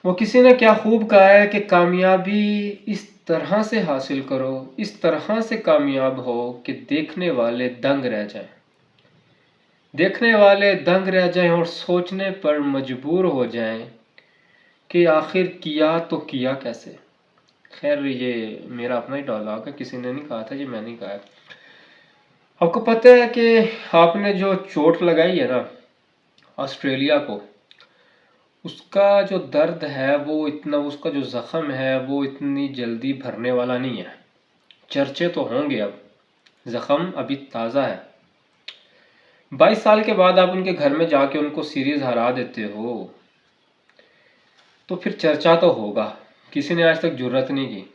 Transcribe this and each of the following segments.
वो किसी ने क्या खूब कहा है कि कामयाबी इस तरह से हासिल करो, इस तरह से कामयाब हो कि देखने वाले दंग रह जाएं। देखने वाले दंग रह जाएं और सोचने पर मजबूर हो जाएं कि आखिर किया तो किया कैसे। खैर ये मेरा अपना ही डायलॉग है, किसी ने नहीं कहा था, ये मैंने ही कहा है। आपको पता है कि आपने जो चोट लगाई है ना ऑस्ट्रेलिया को, उसका जो दर्द है वो इतना, उसका जो ज़ख़म है वो इतनी जल्दी भरने वाला नहीं है। चर्चे तो होंगे, अब ज़ख़म अभी ताज़ा है। 22 साल के बाद आप उनके घर में जाके उनको सीरीज़ हरा देते हो तो फिर चर्चा तो होगा। किसी ने आज तक जुर्रत नहीं की।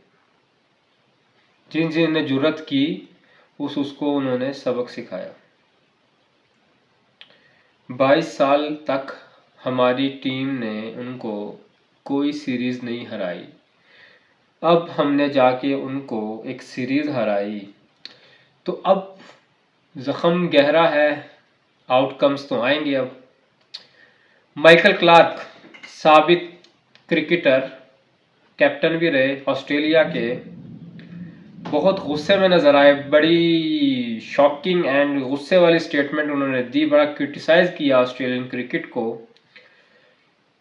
जिन जिन ने जुर्रत की उसको उन्होंने सबक सिखाया। 22 साल तक हमारी टीम ने उनको कोई सीरीज़ नहीं हराई। अब हमने जाके उनको एक सीरीज़ हराई तो अब ज़ख़म गहरा है, आउटकम्स तो आएंगे। अब माइकल क्लार्क साबित क्रिकेटर, कैप्टन भी रहे ऑस्ट्रेलिया के, बहुत गुस्से में नज़र आए। बड़ी शॉकिंग एंड गुस्से वाली स्टेटमेंट उन्होंने दी, बड़ा क्रिटिसाइज़ किया ऑस्ट्रेलियन क्रिकेट को।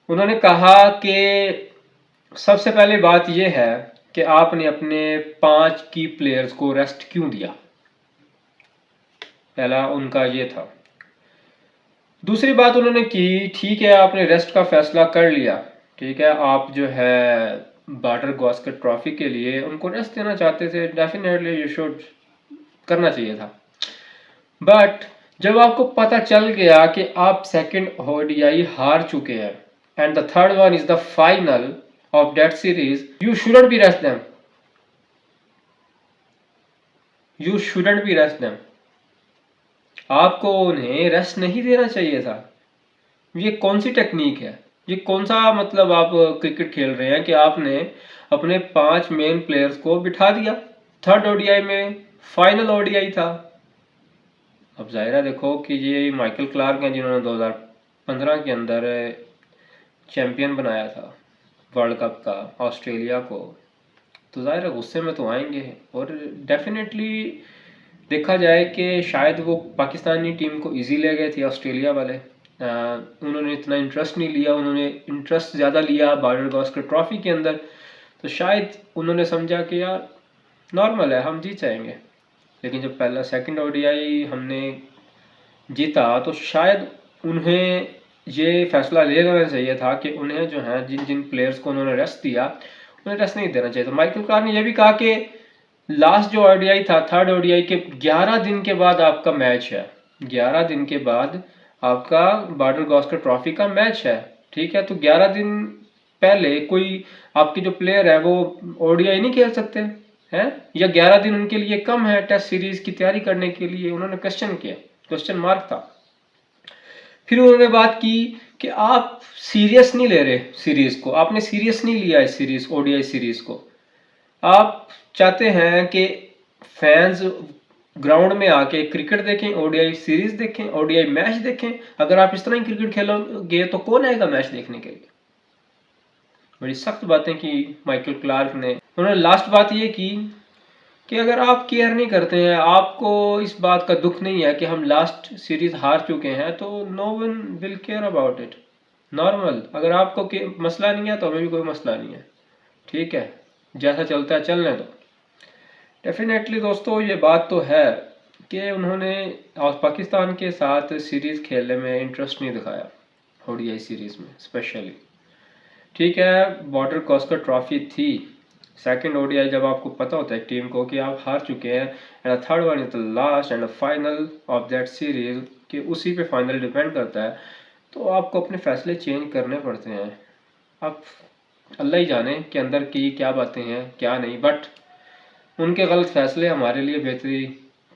उन्होंने कहा कि सबसे पहले बात यह है कि आपने अपने 5 की प्लेयर्स को रेस्ट क्यों दिया। पहला उनका ये था। दूसरी बात उन्होंने की, ठीक है आपने रेस्ट का फैसला कर लिया, ठीक है आप जो है बॉर्डर गावस्कर ट्रॉफी के लिए उनको रेस्ट देना चाहते थे, डेफिनेटली यू शुड करना चाहिए था। बट जब आपको पता चल गया कि आप सेकंड ओडीआई हार चुके हैं and the third one is the final of that series, you shouldn't be rest them, you shouldn't be rest them. आपको उन्हें रेस्ट नहीं देना चाहिए था। ये कौन सी टेक्निक है, ये कौन सा मतलब आप क्रिकेट खेल रहे हैं कि आपने अपने 5 मेन प्लेयर्स को बिठा दिया। थर्ड ओडीआई में फाइनल ओडीआई था। अब जाहिर है देखो कि ये माइकल क्लार्क हैं जिन्होंने 2015 के अंदर चैंपियन बनाया था वर्ल्ड कप का ऑस्ट्रेलिया को, तो जाहिर है गुस्से में तो आएंगे। और डेफिनेटली देखा जाए कि शायद वो पाकिस्तानी टीम को इजी ले गए थे ऑस्ट्रेलिया वाले। उन्होंने इतना इंटरेस्ट नहीं लिया, उन्होंने इंटरेस्ट ज़्यादा लिया बॉर्डर गावस्कर ट्रॉफी के अंदर। तो शायद उन्होंने समझा कि यार नॉर्मल है, हम जीत जाएंगे। लेकिन जब पहला सेकंड ओडीआई हमने जीता तो शायद उन्हें ये फैसला ले लेना चाहिए था कि उन्हें जो है जिन जिन प्लेयर्स को उन्होंने रेस्ट दिया उन्हें रेस्ट नहीं देना चाहिए था। माइकल क्लार्क ने यह भी कहा कि लास्ट जो ओडीआई था, थर्ड ओडीआई के 11 दिन के बाद आपका मैच है, 11 दिन के बाद आपका बॉर्डर गावस्कर ट्रॉफी का मैच है, ठीक है। तो 11 दिन पहले कोई आपके जो प्लेयर है वो ओडीआई नहीं खेल सकते हैं, या 11 दिन उनके लिए कम है टेस्ट सीरीज की तैयारी करने के लिए। उन्होंने क्वेश्चन किया, क्वेश्चन मार्क था। फिर उन्होंने बात की कि आप सीरियस नहीं ले रहे सीरीज को, आपने सीरियस नहीं लिया इस सीरीज ओडीआई सीरीज को। आप चाहते हैं कि फैंस ग्राउंड में आके क्रिकेट देखें, ओडीआई सीरीज देखें, ओडीआई मैच देखें। अगर आप इस तरह ही क्रिकेट खेलोगे तो कौन आएगा मैच देखने के लिए। बड़ी सख्त बातें की माइकल क्लार्क ने। उन्होंने लास्ट बात ये की कि अगर आप केयर नहीं करते हैं, आपको इस बात का दुख नहीं है कि हम लास्ट सीरीज हार चुके हैं, तो no one will care about it. Normal, अगर आपको मसला नहीं है तो हमें भी कोई मसला नहीं है, ठीक है, जैसा चलता है चलने दो। डेफिनेटली दोस्तों ये बात तो है कि उन्होंने पाकिस्तान के साथ सीरीज़ खेलने में इंटरेस्ट नहीं दिखाया, ओडीआई सीरीज़ में स्पेशली। ठीक है बॉर्डर गावस्कर ट्रॉफी थी, सेकंड ओडीआई जब आपको पता होता है टीम को कि आप हार चुके हैं and third one is the last and final of that series, कि उसी पे फाइनल डिपेंड करता है, तो आपको अपने फैसले चेंज करने पड़ते हैं। अब अल्लाह ही जाने कि अंदर की क्या बातें हैं क्या नहीं, बट उनके गलत फैसले हमारे लिए बेहतरी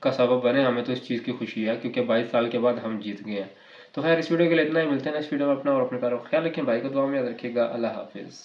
का सबब बने, हमें तो इस चीज़ की खुशी है क्योंकि 22 साल के बाद हम जीत गए हैं। तो खैर इस वीडियो के लिए इतना ही, मिलते हैं नेक्स्ट वीडियो में। अपना और अपने ख्याल रखें, भाई को दुआ में याद रखिएगा। अल्लाह हाफिज़।